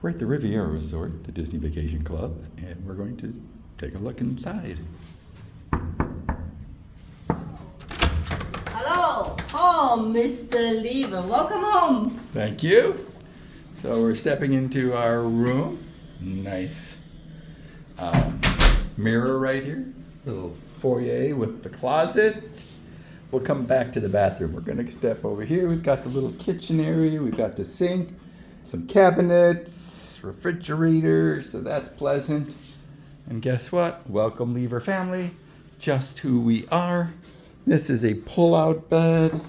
We're at the Riveira Resort, the Disney Vacation Club, and we're going to take a look inside. Hello, home, Mr. Riveira. Welcome home. Thank you. So we're stepping into our room. Nice mirror right here. Little foyer with the closet. We'll come back to the bathroom. We're going to step over here. We've got the little kitchen area. We've got the sink, some cabinets, refrigerator, so that's pleasant. And guess what? Welcome, Riveira family. Just who we are. This is a pull-out bed,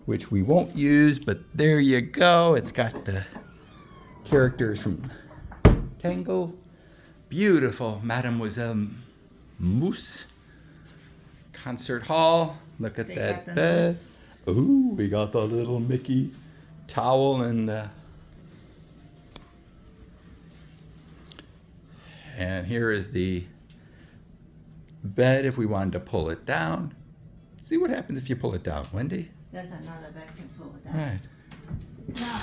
which we won't use, but there you go. It's got the characters from Tangle. Beautiful Mademoiselle Mousse. Concert hall. Look at that bed. Ooh, we got the little Mickey towel and here is the bed if we wanted to pull it down. See what happens if you pull it down, Wendy? There's another bed can pull it down. Right.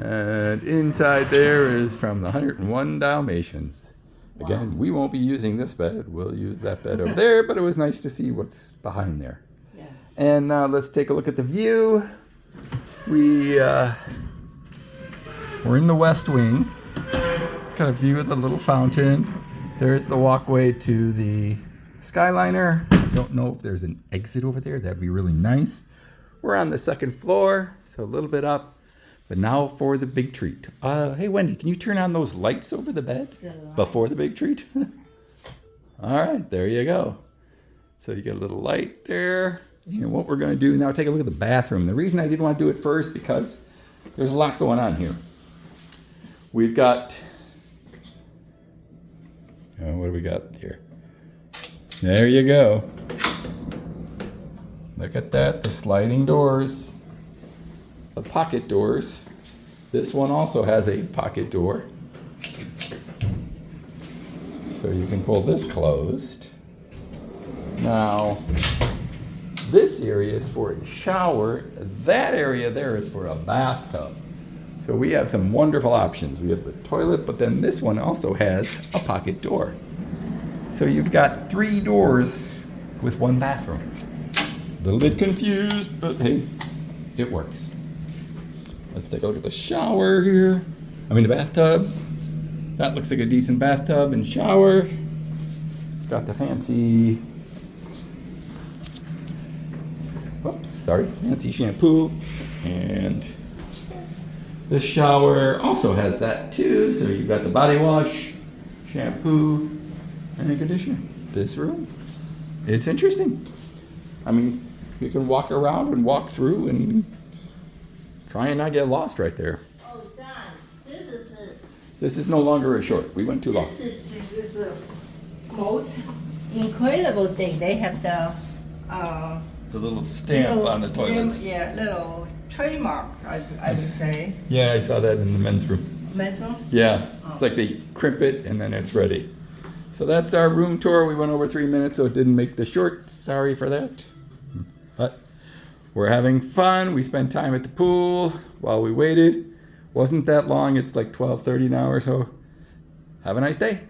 And inside there is from the 101 Dalmatians. Wow. Again, we won't be using this bed. We'll use that bed over there, but it was nice to see what's behind there. Yes. And now let's take a look at the view. We're in the West Wing. Got a view of the little fountain. There's the walkway to the Skyliner. I don't know if there's an exit over there. That'd be really nice. We're on the second floor, so a little bit up. But now for the big treat. Hey, Wendy, can you turn on those lights over the bed before the big treat? All right, there you go. So you get a little light there. And what we're going to do now, take a look at the bathroom. The reason I didn't want to do it first, because there's a lot going on here. We've got, what do we got here? There you go. Look at that, the sliding doors. The pocket doors. This one also has a pocket door. So you can pull this closed. Now, this area is for a shower. That area there is for a bathtub. So we have some wonderful options. We have the toilet, but then this one also has a pocket door. So you've got 3 doors with 1 bathroom. A little bit confused, but hey, it works. Let's take a look at the shower here. The bathtub. That looks like a decent bathtub and shower. It's got the fancy, fancy shampoo. And this shower also has that too. So you've got the body wash, shampoo, and conditioner. This room, it's interesting. You can walk around and walk through and try and not get lost right there. Oh, John, this is no longer a short. We went too long. This is the most incredible thing. They have the little stamp on the toilet. Yeah, little trademark, I would say. Yeah, I saw that in the men's room. Men's room? Yeah, it's like they crimp it and then it's ready. So that's our room tour. We went over 3 minutes, so it didn't make the short. Sorry for that. But we're having fun. We spent time at the pool while we waited. Wasn't that long. It's like 12:30 now or so. Have a nice day.